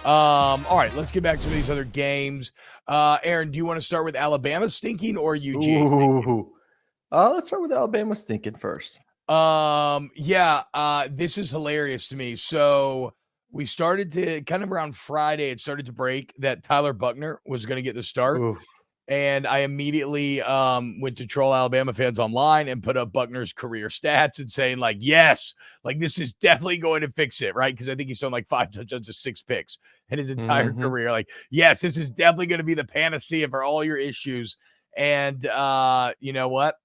All right, let's get back to these other games. Aaron, do you want to start with Alabama stinking or UGA stinking? Ooh. Let's start with Alabama stinking first. This is hilarious to me. So we started to kind of around Friday, it started to break that Tyler Buchner was going to get the start. Ooh. And I immediately went to troll Alabama fans online and put up Buckner's career stats and saying, like, yes, like this is definitely going to fix it, right? Because I think he's thrown like 5 touchdowns to 6 picks in his entire career. Like, yes, this is definitely going to be the panacea for all your issues. And you know what?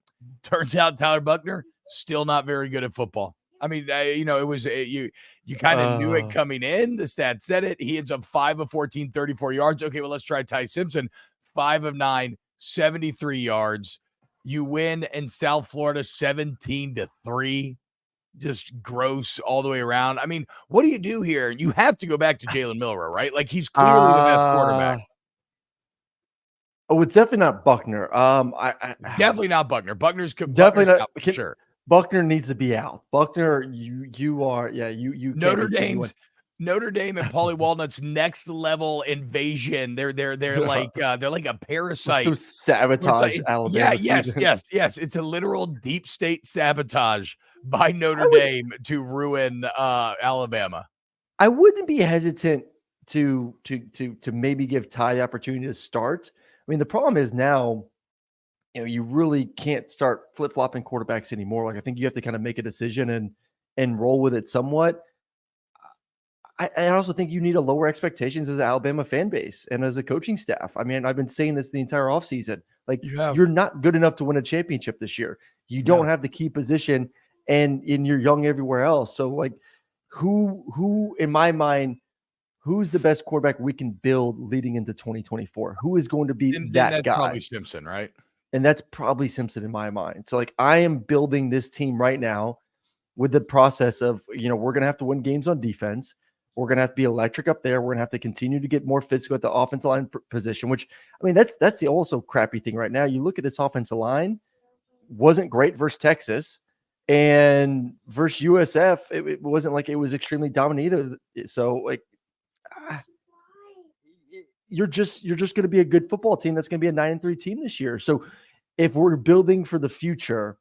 Turns out Tyler Buchner still not very good at football. I mean, it was you kind of knew it coming in. The stats said it. He ends up 5 of 14, 34 yards. Okay, well, let's try Ty Simpson. 5 of 9, 73 yards. You win in South Florida 17-3. Just gross all the way around. I mean, what do you do here? You have to go back to Jalen Milroe, right? Like he's clearly the best quarterback. Oh, it's definitely not Buchner. Definitely not Buchner. Buchner's definitely not out for sure. Buchner needs to be out. Buchner, you are, yeah, you Notre Dame and Paulie Walnut's next level invasion. They're like a parasite. So sabotage Alabama. Yes. It's a literal deep state sabotage by Notre Dame to ruin Alabama. I wouldn't be hesitant to maybe give Ty the opportunity to start. I mean, the problem is now, you really can't start flip-flopping quarterbacks anymore. Like I think you have to kind of make a decision and roll with it somewhat. I also think you need to lower expectations as an Alabama fan base and as a coaching staff. I mean, I've been saying this the entire offseason. Like, you're not good enough to win a championship this year. You don't have the key position, and you're young everywhere else. So, like, who in my mind, who's the best quarterback we can build leading into 2024? Who is going to be that guy? Probably Simpson, right? And that's probably Simpson in my mind. So, like, I am building this team right now with the process of, we're going to have to win games on defense. We're going to have to be electric up there. We're going to have to continue to get more physical at the offensive line position, which, I mean, that's the also crappy thing right now. You look at this offensive line, wasn't great versus Texas, and versus USF, it wasn't like it was extremely dominant either. So, like, you're just going to be a good football team that's going to be a 9-3 team this year. So if we're building for the future,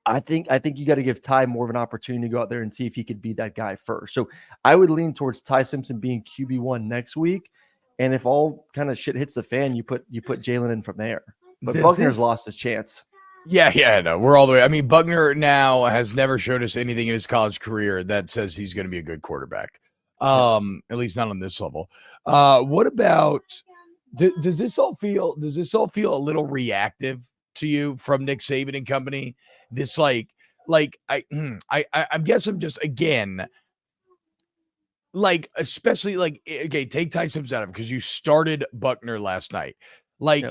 I think you got to give Ty more of an opportunity to go out there and see if he could be that guy first. So I would lean towards Ty Simpson being QB1 next week. And if all kind of shit hits the fan, you put Jalen in from there. But Buckner's lost his chance. Yeah, no, we're all the way. I mean, Buchner now has never showed us anything in his college career that says he's going to be a good quarterback. At least not on this level. What about does this all feel a little reactive to you from Nick Saban and company? This I guess I'm just, again, like, especially like, okay, take Ty Simpson out of it because you started Buchner last night. Like,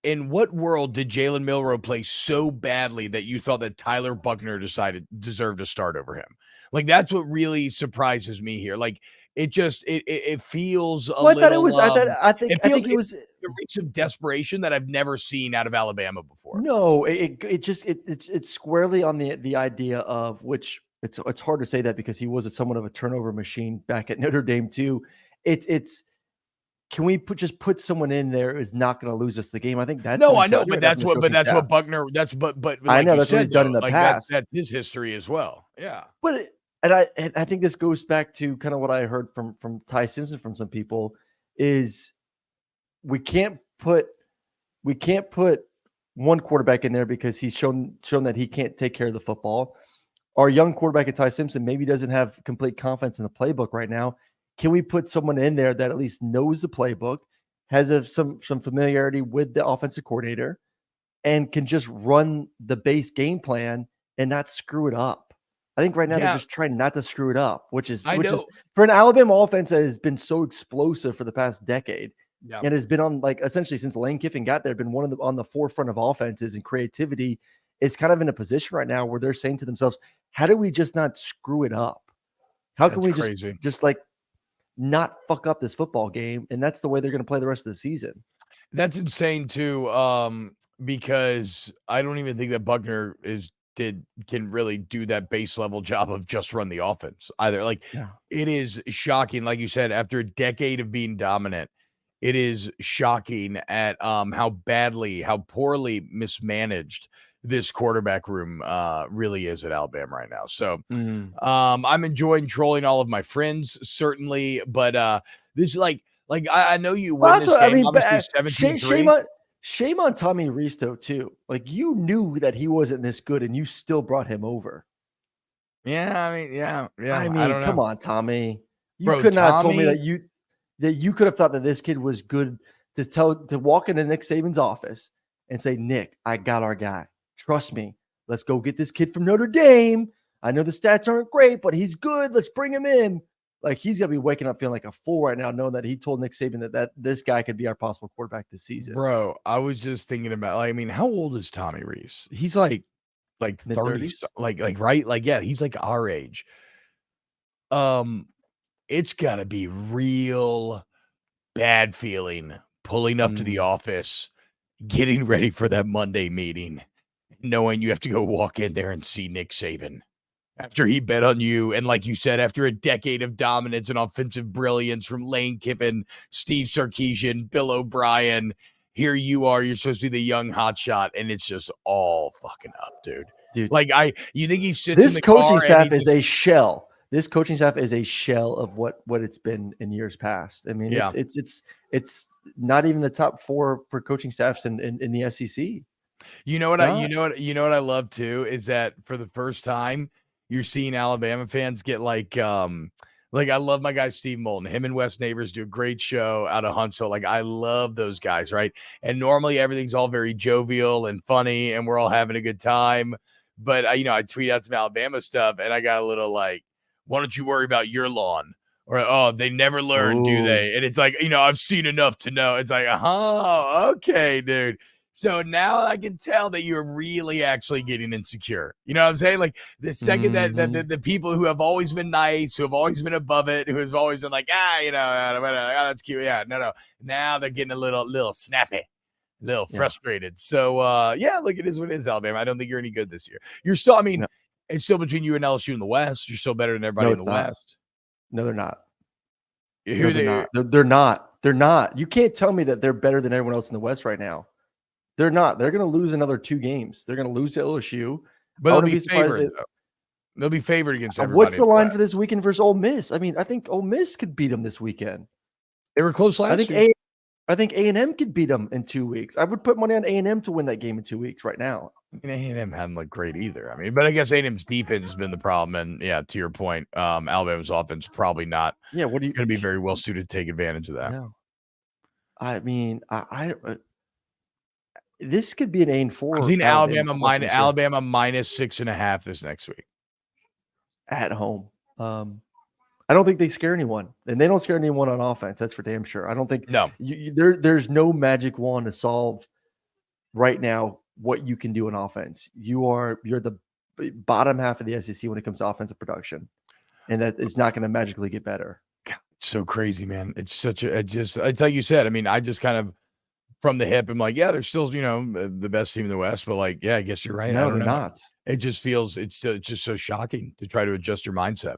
in what world did Jalen Milroe play so badly that you thought that Tyler Buchner deserved to start over him? Like, that's what really surprises me here. Like, it just it feels a little. I think it was a reach of desperation that I've never seen out of Alabama before. No, it's squarely on the idea of which it's hard to say that because he was somewhat of a turnover machine back at Notre Dame too. It's can we put someone in there who's not going to lose us the game? I think that's I know, but that's what Buchner. But like I know that's what he's done in the past. That's his history as well. Yeah, but. And I think this goes back to kind of what I heard from Ty Simpson from some people is we can't put one quarterback in there because he's shown that he can't take care of the football. Our young quarterback at Ty Simpson maybe doesn't have complete confidence in the playbook right now. Can we put someone in there that at least knows the playbook, has some familiarity with the offensive coordinator, and can just run the base game plan and not screw it up? I think right now they're just trying not to screw it up, which is for an Alabama offense that has been so explosive for the past decade and has been on, like, essentially since Lane Kiffin got there, been on the forefront of offenses and creativity, is kind of in a position right now where they're saying to themselves, how do we just not screw it up? How can we just like not fuck up this football game? And that's the way they're going to play the rest of the season. That's insane too. Because I don't even think that Buchner is can really do that base level job of just run the offense either. Like Yeah. it is shocking, like you said, after a decade of being dominant, it is shocking at how poorly mismanaged this quarterback room really is at Alabama right now. So Mm. I'm enjoying trolling all of my friends, certainly, but this I know you Well, win also, this I game, mean, but obviously shame, 17-3. shame on Tommy Reese though too. Like you knew that he wasn't this good, and you still brought him over. Yeah, I mean, yeah, I I mean, don't come know. on, Tommy. You Bro, could not have told me Tommy, that you could have thought that this kid was good to walk into Nick Saban's office and say, Nick, I got our guy. Trust me. Let's go get this kid from Notre Dame. I know the stats aren't great, but he's good. Let's bring him in. Like he's gonna be waking up feeling like a fool right now, knowing that he told Nick Saban that this guy could be our possible quarterback this season. bro, I was just thinking about, like, I mean, how old is Tommy Reese? He's like Mid 30, 30s. like right? Like, yeah, he's like our age. Um, it's gotta be real bad feeling pulling up to the office, getting ready for that Monday meeting, knowing you have to go walk in there and see Nick Saban after he bet on you. And like you said, after a decade of dominance and offensive brilliance from Lane Kiffin, Steve Sarkisian, Bill O'Brien, here you are. You're supposed to be the young hotshot, and it's just all fucking up, dude. Dude, Like you think he sits in this the coaching car and he staff is just, a shell. This coaching staff is a shell of what it's been in years past. I mean, yeah. it's not even the top 4 for coaching staffs in the SEC. You know what you know what I love too is that for the first time you're seeing Alabama fans get like I love my guy Steve Moulton. Him and Wes Neighbors do a great show out of Huntsville. Like I love those guys, right? And normally everything's all very jovial and funny, and we're all having a good time. But I tweet out some Alabama stuff, and I got a little like, "Why don't you worry about your lawn?" Or "Oh, they never learn, do Ooh. they?" And it's like, I've seen enough to know. It's like, oh, okay, dude. So now I can tell that you're really actually getting insecure. You know what I'm saying? Like the second that the people who have always been nice, who have always been above it, who has always been like, that's cute. Yeah, no. Now they're getting a little snappy, a little frustrated. So yeah, look, it is what it is, Alabama. I don't think you're any good this year. You're still, I mean, it's still between you and LSU in the West. You're still better than everybody in the West. No, they're not. Who they're not. They're not. They're not. You can't tell me that they're better than everyone else in the West right now. They're not. They're going to lose another 2 games. They're going to lose to LSU. But they'll be favored. They'll be favored against everybody. What's the line for this weekend versus Ole Miss? I mean, I think Ole Miss could beat them this weekend. They were close last week. I think A&M could beat them in 2 weeks. I would put money on A&M to win that game in 2 weeks right now. I mean, A&M hadn't looked great either. I mean, but I guess A&M's defense has been the problem. And yeah, to your point, Alabama's offense probably not going to be very well suited to take advantage of that. No. I mean, this could be an 8-4. I've seen Alabama minus 6.5 this next week at home. I don't think they scare anyone, and they don't scare anyone on offense. That's for damn sure. I don't think there's no magic wand to solve right now what you can do in offense. You're the bottom half of the SEC when it comes to offensive production, and that it's not going to magically get better. God, it's so crazy, man. It's such it's like you said. I mean, I just kind of from the hip, I'm like, yeah, they're still, the best team in the West, but like, yeah, I guess you're right. No, I don't they're know. not. It just feels it's just so shocking to try to adjust your mindset.